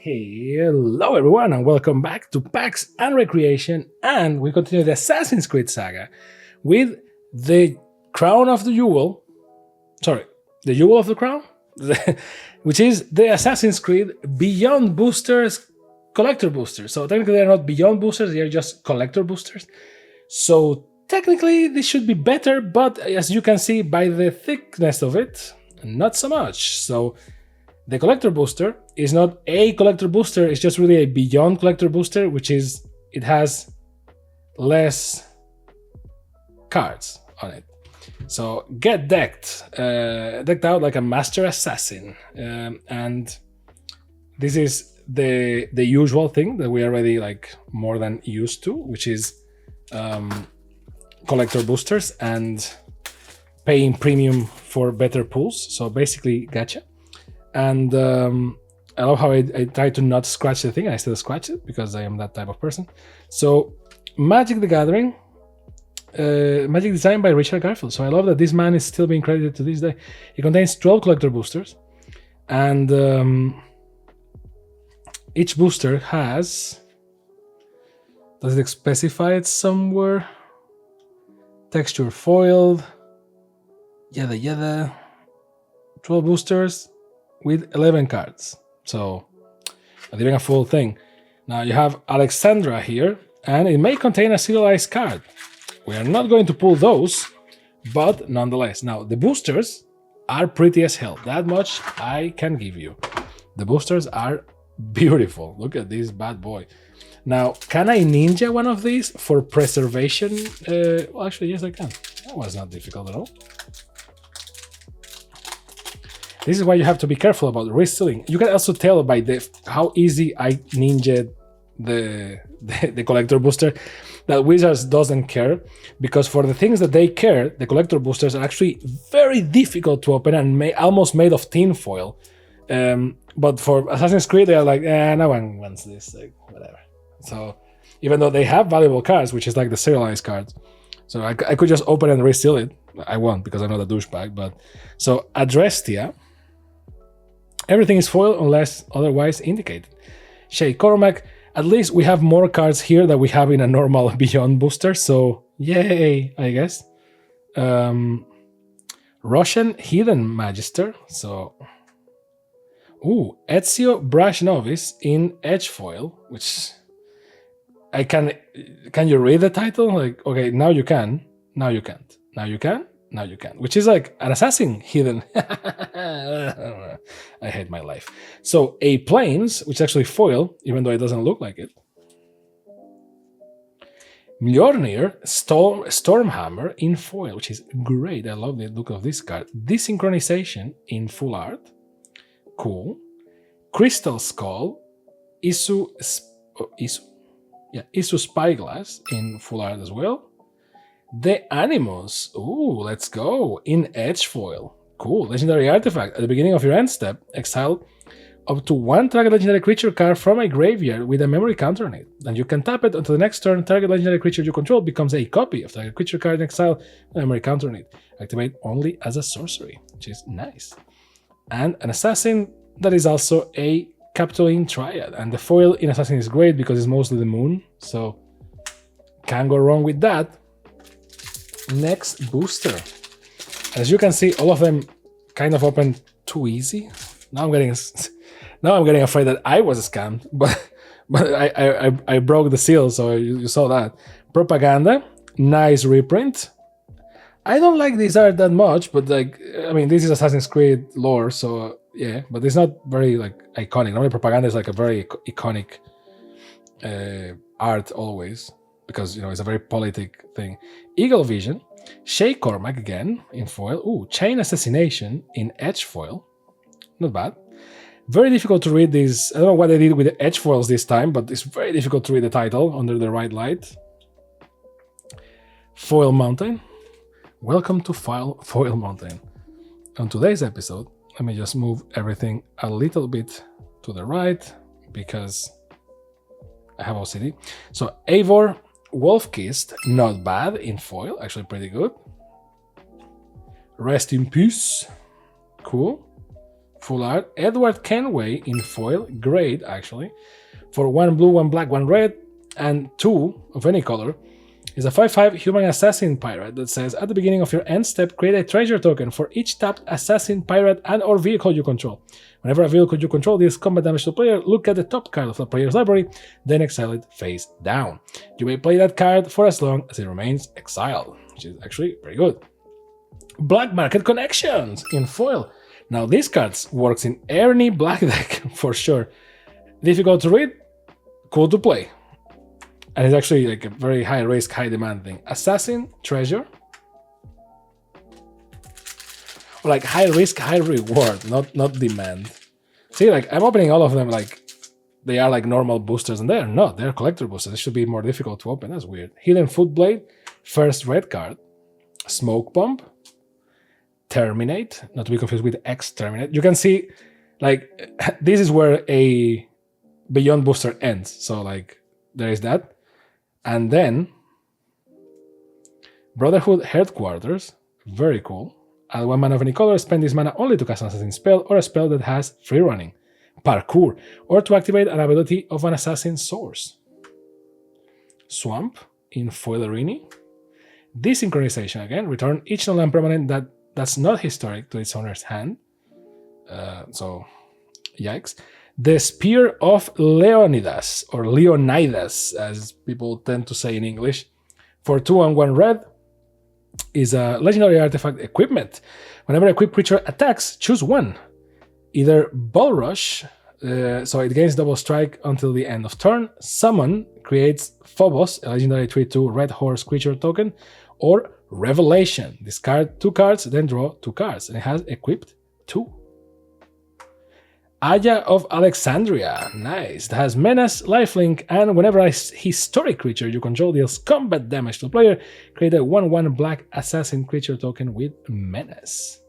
Hello everyone and welcome back to Packs and Recreation, and we continue the Assassin's Creed saga with the Crown of the Jewel, the Jewel of the Crown, which is the Assassin's Creed Beyond Boosters Collector Boosters. So technically they're not Beyond Boosters, they're just Collector Boosters. So technically this should be better, but as you can see by the thickness of it, not so much. So the Collector Booster is not a Collector Booster, it's just really a Beyond Collector Booster, which is, it has less cards on it. So get decked out like a Master Assassin. And this is the usual thing that we are already like more than used to, which is Collector Boosters and paying premium for better pulls. So basically, gacha. And I love how I try to not scratch the thing. I still scratch it because I am that type of person. So Magic the Gathering, Magic designed by Richard Garfield. So I love that this man is still being credited to this day. It contains 12 collector boosters, and each booster has, does it specify it somewhere? Texture foiled, yada 12 boosters with 11 cards. So not even a full thing. Now you have Alexandra here, and it may contain a serialized card. We are not going to pull those, but nonetheless. Now the boosters are pretty as hell. That much I can give you. The boosters are beautiful. Look at this bad boy. Now, can I ninja one of these for preservation? Well, actually, yes, I can. That was not difficult at all. This is why you have to be careful about resealing. You can also tell by how easy I ninja the collector booster that Wizards doesn't care, because for the things that they care, the collector boosters are actually very difficult to open and almost made of tin foil. But for Assassin's Creed, they are like, no one wants this, like, whatever. So even though they have valuable cards, which is like the serialized cards, so I could just open and reseal it. I won't because I'm not a douchebag. But so Adrestia. Everything is foil unless otherwise indicated. Shay Cormac, at least we have more cards here than we have in a normal Beyond booster, so yay, I guess. Russian Hidden Magister, so... Ooh, Ezio Brash Novice in Edge Foil, which... Can you read the title? Like, okay, now you can, now you can't. Now you can, now you can, which is like an assassin hidden. I hate my life. So a plains, which is actually foil, even though it doesn't look like it. Mjolnir Stormhammer in foil, which is great. I love the look of this card. Desynchronization in full art. Cool. Crystal Skull. Isu Spyglass in full art as well. The Animus, ooh, let's go, in Edge Foil. Cool, legendary artifact. At the beginning of your end step, exile up to one target legendary creature card from a graveyard with a memory counter on it. And you can tap it until the next turn. Target legendary creature you control becomes a copy of target creature card in exile with a memory counter on it. Activate only as a sorcery, which is nice. And an assassin that is also a Capitoline Triad. And the foil in assassin is great because it's mostly the moon, so can't go wrong with that. Next booster. As you can see, all of them kind of opened too easy. Now I'm getting afraid that I was scammed, but I broke the seal, so you saw that. Propaganda, nice reprint. I don't like this art that much, but like, I mean, this is Assassin's Creed lore, so yeah, but it's not very like iconic. Normally Propaganda is like a very iconic art always, because, you know, it's a very politic thing. Eagle Vision, Shay Cormac again in foil. Ooh, Chain Assassination in Edge Foil. Not bad. Very difficult to read these. I don't know what they did with the Edge Foils this time, but it's very difficult to read the title under the right light. Foil Mountain. Welcome to Foil Mountain. On today's episode, let me just move everything a little bit to the right because I have OCD. So Eivor Wolf-Kissed, not bad in foil, actually pretty good. Rest in Peace, cool. full art. Edward Kenway in foil, great actually. For 1 blue, 1 black, 1 red, and 2 of any color. Is a 5/5 human assassin pirate that says, at the beginning of your end step, create a treasure token for each tapped assassin, pirate, and or vehicle you control. Whenever a vehicle you control deals combat damage to the player, look at the top card of the player's library, then exile it face down. You may play that card for as long as it remains exiled, which is actually very good. Black Market Connections in foil. Now this card works in any black deck for sure. Difficult to read, cool to play. And it's actually like a very high risk, high demand thing. Assassin, treasure. Or like high risk, high reward, not demand. See, like I'm opening all of them like they are like normal boosters, and they're not. They're collector boosters. It should be more difficult to open. That's weird. Hidden Footblade, first red card. Smoke Bomb. Terminate, not to be confused with Exterminate. You can see, like, this is where a Beyond booster ends. So, like, there is that. And then, Brotherhood Headquarters, very cool. Add 1 mana of any color, spend this mana only to cast an assassin spell or a spell that has free running, parkour, or to activate an ability of an assassin source. Swamp in Foilerini. Desynchronization again, return each non-land permanent that's not historic to its owner's hand. So, yikes. The Spear of Leonidas, or Leonidas, as people tend to say in English, for 2 and 1 red, is a legendary artifact equipment. Whenever equipped creature attacks, choose 1. Either Bull Rush, so it gains double strike until the end of turn, Summon creates Phobos, a legendary 3/2 red horse creature token, or Revelation. Discard 2 cards, then draw 2 cards, and it has equipped 2. Aya of Alexandria, nice. It has Menace, Lifelink, and whenever a historic creature you control deals combat damage to the player, create a 1/1 black assassin creature token with Menace.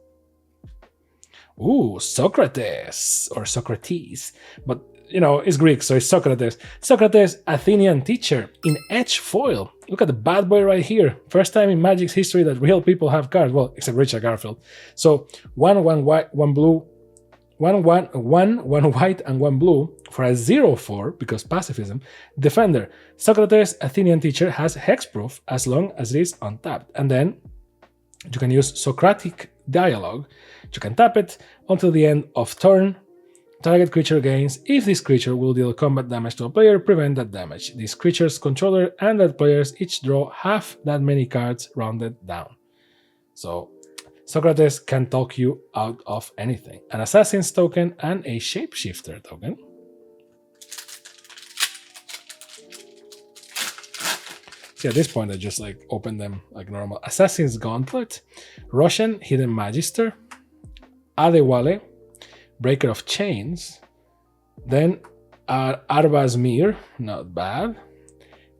Ooh, Socrates, or Socrates, but you know, it's Greek, so it's Socrates. Socrates, Athenian teacher, in Edge foil. Look at the bad boy right here. First time in Magic's history that real people have cards, well, except Richard Garfield. So 1/1 white, 1 blue, 1/1, 1 white and 1 blue for a 0/4 because pacifism. Defender. Socrates, Athenian teacher, has hexproof as long as it is untapped. And then you can use Socratic Dialogue. You can tap it until the end of turn. Target creature gains. If this creature will deal combat damage to a player, prevent that damage. This creature's controller and that players each draw half that many cards rounded down. So Socrates can talk you out of anything. An Assassin's token and a Shapeshifter token. See, at this point I just like open them like normal. Assassin's Gauntlet, Russian Hidden Magister, Adewale, Breaker of Chains, then Arbaz Mir, not bad.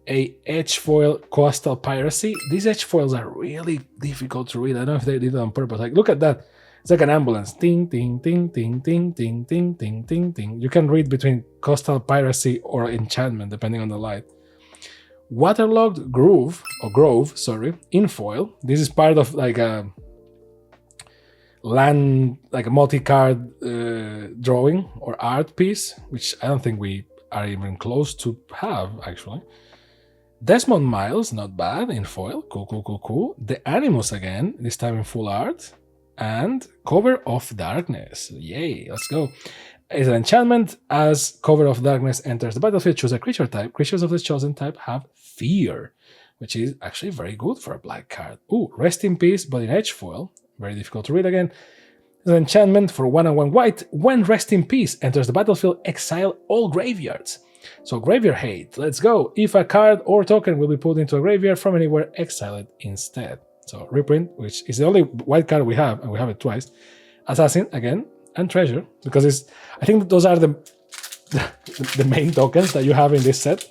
A Edge foil Coastal Piracy. These Edge foils are really difficult to read. I don't know if they did it on purpose. Like, look at that. It's like an ambulance. Ting, ting, ting, ting, ting, ting, ting, ting, ting, ting. You can read between Coastal Piracy or Enchantment, depending on the light. Waterlogged Grove, in foil. This is part of like a land, like a multi-card drawing or art piece, which I don't think we are even close to have, actually. Desmond Miles, not bad, in foil. Cool. The Animus again, this time in full art. And Cover of Darkness. Yay, let's go. It's an enchantment. As Cover of Darkness enters the battlefield, choose a creature type. Creatures of the chosen type have fear, which is actually very good for a black card. Ooh, Rest in Peace, but in Edge foil. Very difficult to read again. It's an enchantment for 1 and 1 white. When Rest in Peace enters the battlefield, exile all graveyards. So Graveyard Hate, let's go. If a card or token will be put into a graveyard from anywhere, exile it instead. So reprint, which is the only white card we have, and we have it twice. Assassin, again, and Treasure, because it's, I think that those are the main tokens that you have in this set.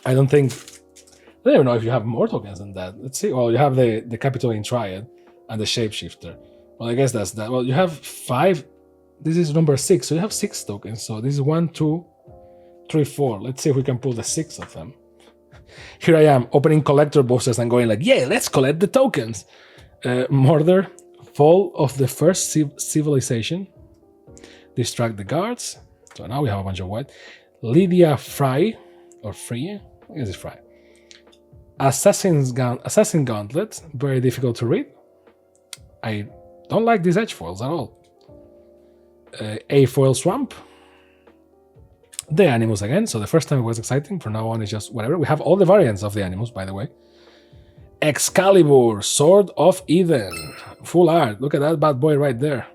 I don't even know if you have more tokens than that. Let's see. Well, you have the Capitoline Triad and the Shapeshifter. Well, I guess that's that. Well, you have 5. This is number 6, so you have 6 tokens. So this is 1, 2, 3, 4. Let's see if we can pull the 6 of them. Here I am, opening collector boosters and going like, yeah, let's collect the tokens. Murder, Fall of the first civilization. Distract the guards. So now we have a bunch of white. Lydia Fry, or Free, I guess it's Fry. Assassin Gauntlet, very difficult to read. I don't like these edge foils at all. A foil Swamp. The Animus again, so the first time it was exciting, from now on it's just whatever. We have all the variants of the Animus, by the way. Excalibur, Sword of Eden. Full art, look at that bad boy right there.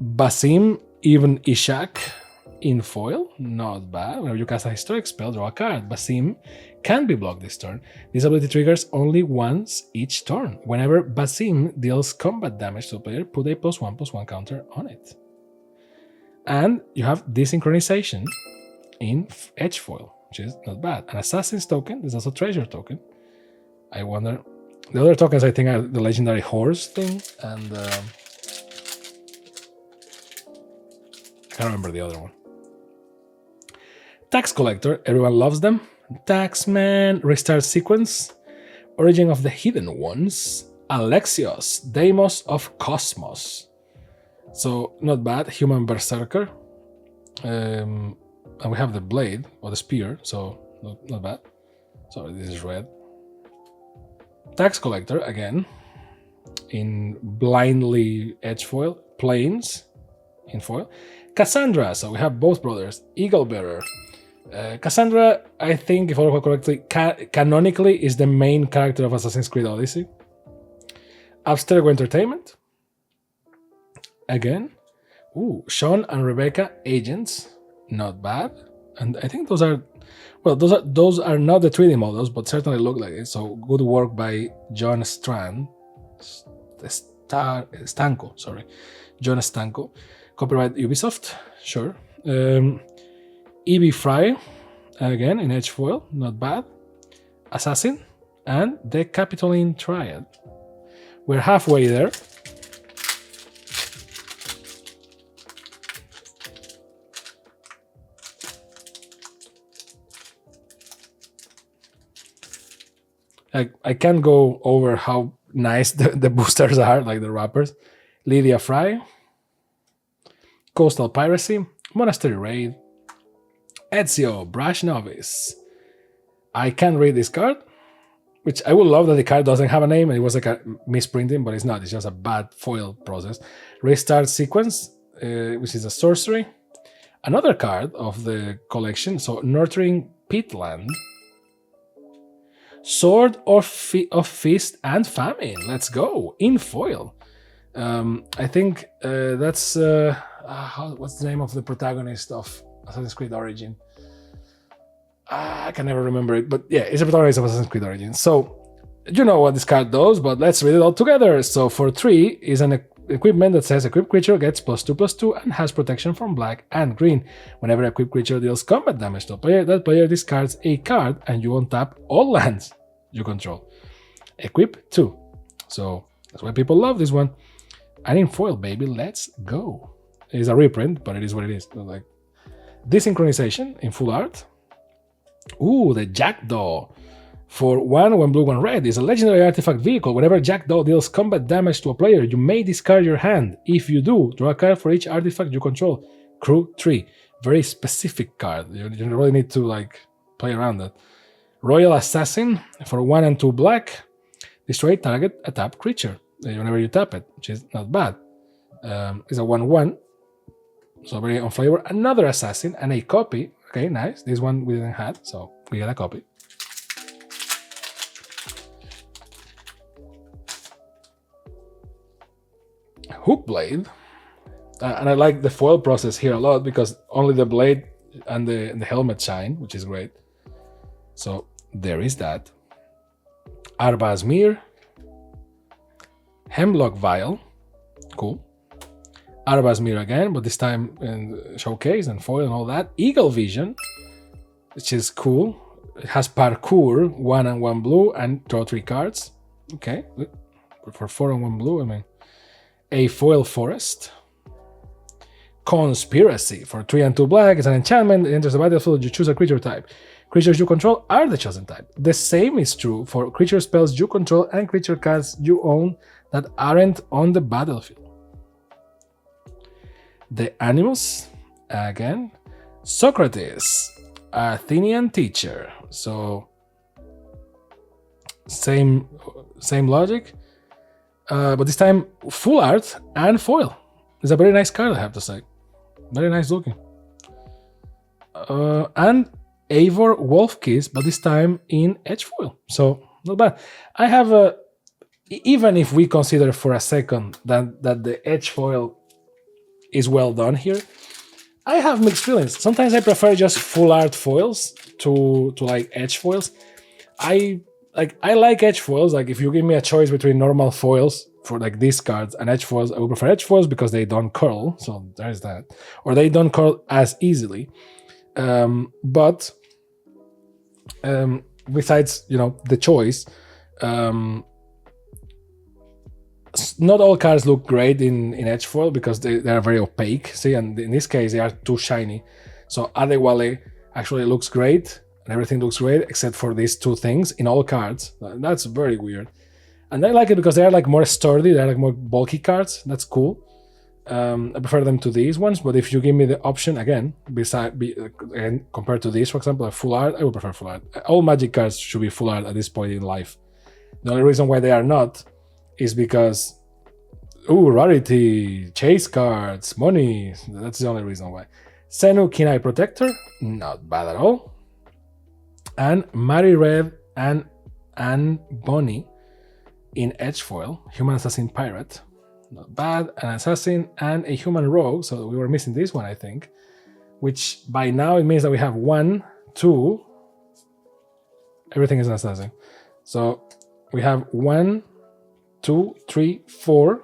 Basim Ibn Ishaq in foil, not bad. Whenever you cast a historic spell, draw a card. Basim can be blocked this turn. This ability triggers only once each turn. Whenever Basim deals combat damage to a player, put a +1/+1 counter on it. And you have Desynchronization in edge foil, which is not bad. An Assassin's token, there's also Treasure token. I wonder, the other tokens I think are the Legendary Horse thing, and I can't remember the other one. Tax Collector, everyone loves them. Taxman, Restart Sequence, Origin of the Hidden Ones, Alexios, Deimos of Cosmos. So, not bad, Human Berserker. And we have the blade, or the spear, so not bad. Sorry, this is red. Tax Collector, again, in blindly edge foil. Plains, in foil. Cassandra, so we have both brothers. Eagle Bearer. Cassandra, I think, if I recall correctly, canonically is the main character of Assassin's Creed Odyssey. Abstergo Entertainment. Again. Ooh, Sean and Rebecca Agents. Not bad. And I think those are not the 3D models, but certainly look like it. So good work by John Stanko, John Stanko. Copyright Ubisoft, sure. E.B. Fry, again in edge foil, not bad. Assassin, and the Capitoline Triad. We're halfway there. I can't go over how nice the boosters are, like the wrappers. Lydia Fry, Coastal Piracy, Monastery Raid, Ezio, Brash Novice. I can't read this card, which I would love that the card doesn't have a name and it was like a misprinting, but it's not. It's just a bad foil process. Restart Sequence, which is a sorcery. Another card of the collection, so Nurturing Peatland. Sword of Feast and Famine. Let's go. In foil. I think that's... what's the name of the protagonist of Assassin's Creed Origin? I can never remember it, but yeah, it's a protagonist of Assassin's Creed Origin. So, you know what this card does, but let's read it all together. So, for 3 is an equipment that says equipped creature gets +2/+2 and has protection from black and green. Whenever equipped creature deals combat damage to a player, that player discards a card and you untap all lands you control. Equip 2. So, that's why people love this one. And in foil, baby, let's go. It's a reprint, but it is what it is. Like Desynchronization in full art. Ooh, the Jackdaw. For 1 blue, 1 red, is a legendary artifact vehicle. Whenever Jackdaw deals combat damage to a player, you may discard your hand. If you do, draw a card for each artifact you control. Crew 3. Very specific card. You really need to like play around that. Royal Assassin. For 1 and 2 black. Destroy target a tapped creature whenever you tap it, which is not bad. It's a 1/1. So very on flavor. Another Assassin and a copy. Okay, nice. This one we didn't have, so we get a copy. Hookblade. And I like the foil process here a lot because only the blade and the helmet shine, which is great. So there is that. Arbaz Mir. Hemlock Vial. Cool. Arbaz Mir again, but this time in showcase and foil and all that. Eagle Vision, which is cool. It has parkour, 1 and 1 blue, and draw 3 cards. Okay, for 4 and 1 blue, I mean. A foil Forest. Conspiracy, for 3 and 2 black. It's an enchantment. It enters the battlefield. You choose a creature type. creatures you control are the chosen type. The same is true for creature spells you control and creature cards you own that aren't on the battlefield. The Animus, again, Socrates, Athenian teacher. So same logic, but this time full art and foil. It's a very nice card, I have to say. Very nice looking. And Eivor Wolfkiss, but this time in edge foil. So not bad. I have even if we consider for a second that the edge foil is well done here, I have mixed feelings. Sometimes I prefer just full art foils to like edge foils. I like edge foils. Like if you give me a choice between normal foils for like these cards and edge foils, I would prefer edge foils because they don't curl. So there's that, or they don't curl as easily. But besides, the choice, not all cards look great in edge foil because they are very opaque. See, and in this case they are too shiny. So Adewale actually looks great and everything looks great except for these two things in all cards. That's very weird. And I like it because they are like more sturdy, they're like more bulky cards. That's cool. I prefer them to these ones, but if you give me the option again, compared to these, for example, full art, I would prefer full art. All Magic cards should be full art at this point in life. The only reason why they are not is because, rarity, chase cards, money. That's the only reason why. Senu Kinai Protector, not bad at all. And Mary Red and Anne Bonny in edge foil, Human Assassin Pirate. Not bad, an assassin and a human rogue, so we were missing this one, I think, which by now it means that we have 1, 2, everything is an assassin. So we have 1, 2, 3, 4,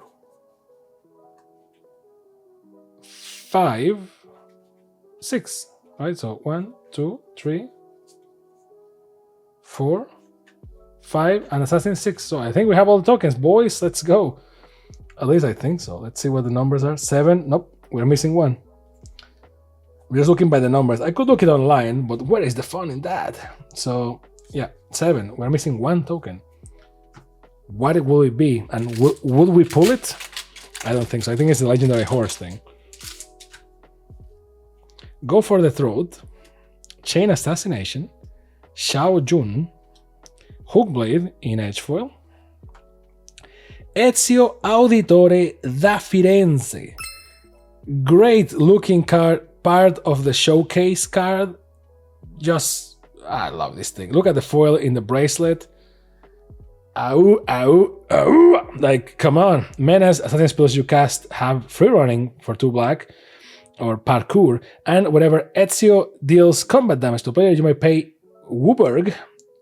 5, 6, right? So 1, 2, 3, 4, 5, and assassin 6. So I think we have all the tokens, boys. Let's go. At least I think so. Let's see what the numbers are. 7. Nope, we're missing 1. We're just looking by the numbers. I could look it online, but where is the fun in that? So yeah, 7. We're missing 1 token. What will it be? And would we pull it? I don't think so. I think it's the legendary horse thing. Go for the Throat, Chain Assassination, Shao Jun, Hookblade in edge foil, Ezio Auditore da Firenze. Great looking card, part of the showcase card. I love this thing. Look at the foil in the bracelet. Ow, ow, ow. Like, come on. Menace, assassin spells you cast have free running for 2 black, or parkour, and whenever Ezio deals combat damage to a player, you may pay Wooburg,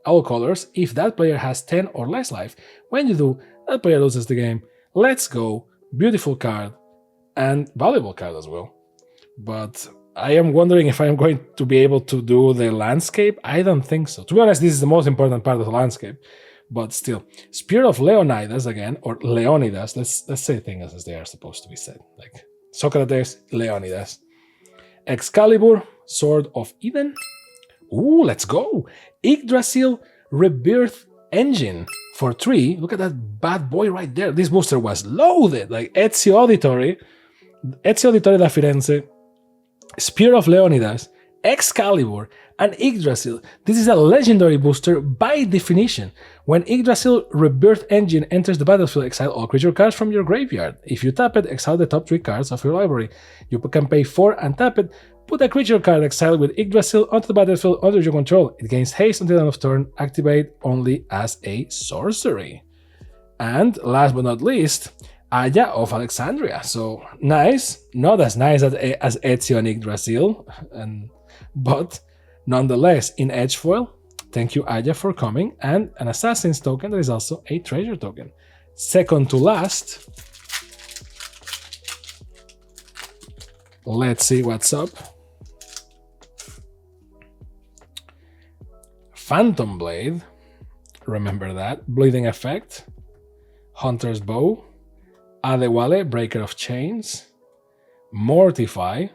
all colors, if that player has 10 or less life. When you do, that player loses the game. Let's go. Beautiful card and valuable card as well. But I am wondering if I'm going to be able to do the landscape. I don't think so. To be honest, this is the most important part of the landscape. But still, Spear of Leonidas again, or Leonidas. Let's say things as they are supposed to be said. Like Socrates, Leonidas. Excalibur, Sword of Eden. Ooh, let's go. Yggdrasil, Rebirth Engine for 3. Look at that bad boy right there. This booster was loaded. Like Ezio Auditore da Firenze, Spear of Leonidas, Excalibur, and Yggdrasil. This is a legendary booster by definition. When Yggdrasil Rebirth Engine enters the battlefield, exile all creature cards from your graveyard. If you tap it, exile the top 3 cards of your library. You can pay 4 and tap it. Put a creature card exiled with Yggdrasil onto the battlefield under your control. It gains haste until the end of turn. Activate only as a sorcery. And last but not least, Aya of Alexandria. So nice, not as nice as Ezio and Yggdrasil, but nonetheless in edge foil. Thank you, Aya, for coming, and an Assassin's token that is also a treasure token. Second to last. Let's see what's up. Phantom Blade, remember that. Bleeding Effect, Hunter's Bow, Adewale, Breaker of Chains, Mortify,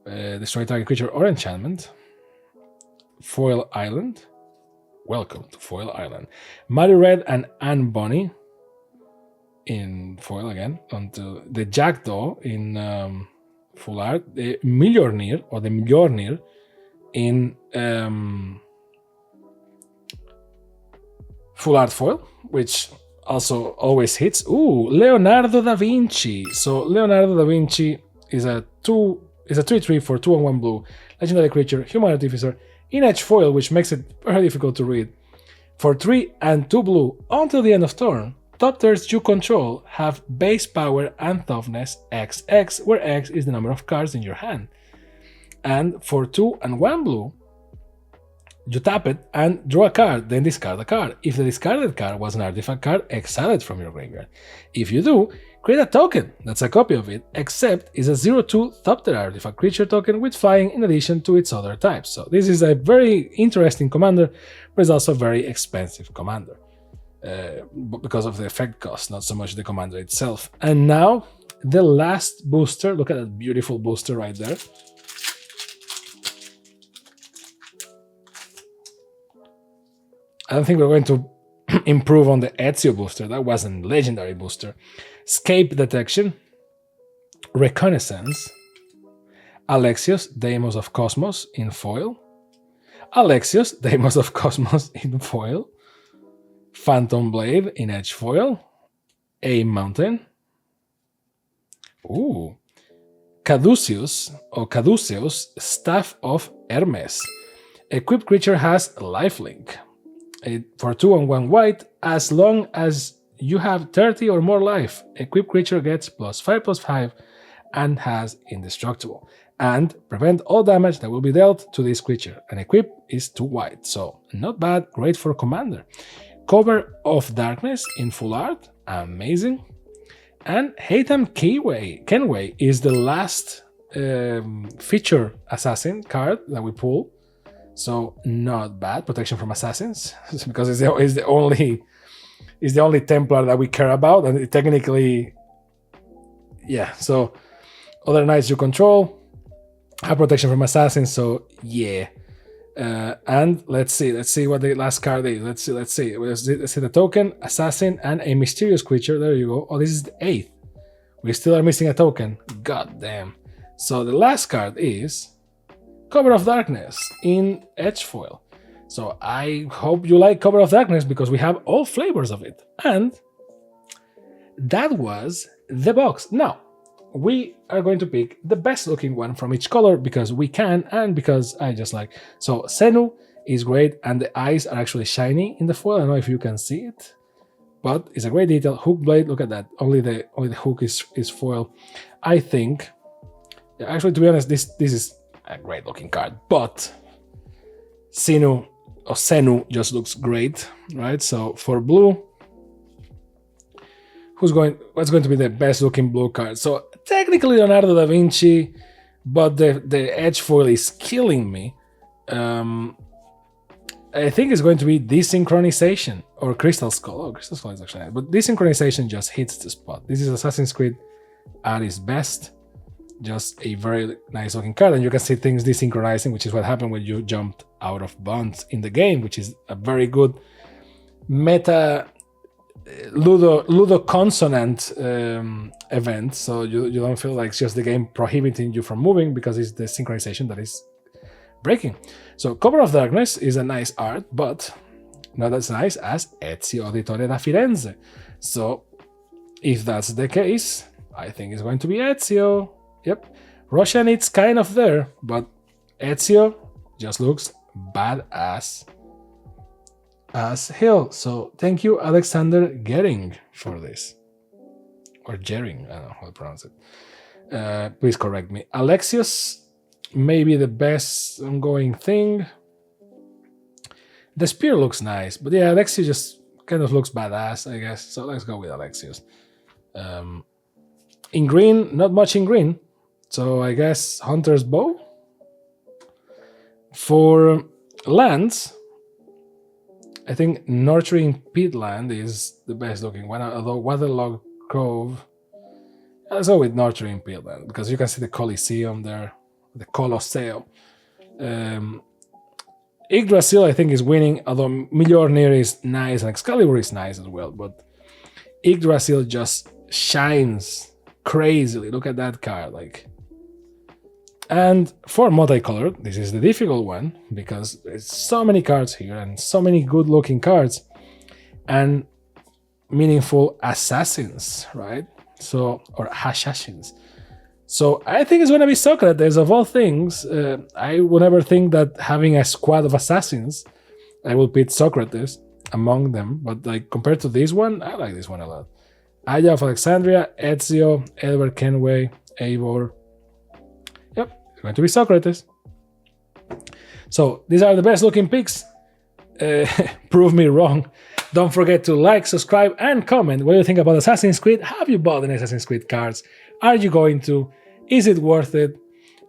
destroy target creature or enchantment, Foil Island. Welcome to Foil Island. Muddy Red and Anne Bonny in foil again. Onto the Jackdaw in full art. The Millionaire or the Millionaire in full art foil, which also always hits. Ooh, Leonardo da Vinci. So Leonardo da Vinci is a 3/3 for 2 and 1 blue legendary creature, human artificer in edge foil, which makes it very difficult to read. For 3 and 2 blue until the end of turn, top tiers you control have base power and toughness XX, where X is the number of cards in your hand. And for 2 and 1 blue, you tap it and draw a card, then discard a card. If the discarded card was an artifact card, exile it from your graveyard. If you do, create a token that's a copy of it, except is a 0/2 top tier artifact creature token with flying in addition to its other types. So this is a very interesting commander, but it's also a very expensive commander because of the effect cost, not so much the commander itself. And now the last booster. Look at that beautiful booster right there. I don't think we're going to improve on the Ezio booster. That wasn't legendary booster. Escape Detection, Reconnaissance, Alexios, Deimos of Cosmos in foil, Alexios, Deimos of Cosmos in foil, Phantom Blade in edge foil, A Mountain, Caduceus or Caduceus, Staff of Hermes. Equipped creature has lifelink. For 2 and 1 white, as long as you have 30 or more life, equipped creature gets +5/+5 and has indestructible. And prevent all damage that will be dealt to this creature. And equip is 2 white, so not bad, great for commander. Cover of Darkness in full art, amazing. And Haytham Kenway is the last feature assassin card that we pull. So not bad. Protection from assassins, because it's the only Templar that we care about, and technically, yeah. So other knights you control have protection from assassins. So yeah. And let's see what the last card is. Let's see the token, assassin, and a mysterious creature. There you go. Oh, this is the 8th. We still are missing a token. God damn. So the last card is Cover of Darkness in edge foil. So I hope you like Cover of Darkness, because we have all flavors of it. And that was the box. Now, we are going to pick the best looking one from each color, because we can and because I just like. So Senu is great, and the eyes are actually shiny in the foil. I don't know if you can see it, but it's a great detail. Hook blade, look at that. Only the hook is foil. I think, actually, to be honest, this is a great looking card, but Senu just looks great, right? So for blue, what's going to be the best looking blue card? So technically Leonardo da Vinci, but the edge foil is killing me. I think it's going to be Desynchronization or Crystal Skull. Oh, Crystal Skull is actually nice, but Desynchronization just hits the spot. This is Assassin's Creed at its best. Just a very nice looking card, and you can see things desynchronizing, which is what happened when you jumped out of bounds in the game, which is a very good meta Ludo consonant event. So you don't feel like it's just the game prohibiting you from moving, because it's the synchronization that is breaking. So Cover of Darkness is a nice art, but not as nice as Ezio Auditore da Firenze. So if that's the case, I think it's going to be Ezio. Yep, Russian, it's kind of there, but Ezio just looks badass as hell. So thank you, Alexander Gering, for this. Or Gering, I don't know how to pronounce it. Please correct me. Alexios, maybe the best ongoing thing. The spear looks nice, but yeah, Alexios just kind of looks badass, I guess. So let's go with Alexios. In green, not much in green. So I guess Hunter's Bow. For lands, I think Nurturing Peatland is the best looking one, although Waterlogged Cove. Let's go with Nurturing Peatland, because you can see the Coliseum there, the Colosseo. Yggdrasil, I think, is winning, although Mjolnir is nice and Excalibur is nice as well. But Yggdrasil just shines crazily. Look at that card, like. And for multicolored, this is the difficult one because there's so many cards here and so many good-looking cards and meaningful assassins, right? So, or assassins. So I think it's going to be Socrates. Of all things, I would never think that having a squad of assassins, I will pit Socrates among them. But like compared to this one, I like this one a lot. Aya of Alexandria, Ezio, Edward Kenway, Eivor. Yep, it's going to be Socrates. So these are the best looking picks. Prove me wrong. Don't forget to like, subscribe, and comment what you think about Assassin's Creed. Have you bought any Assassin's Creed cards? Are you going to? Is it worth it?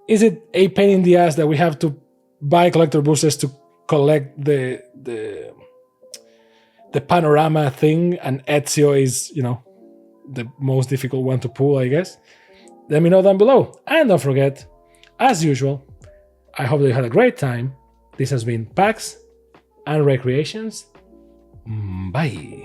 Is it a pain in the ass that we have to buy collector boosters to collect the panorama thing, and Ezio is, the most difficult one to pull, I guess? Let me know down below. And don't forget, as usual, I hope that you had a great time. This has been PAX and Recreations. Bye.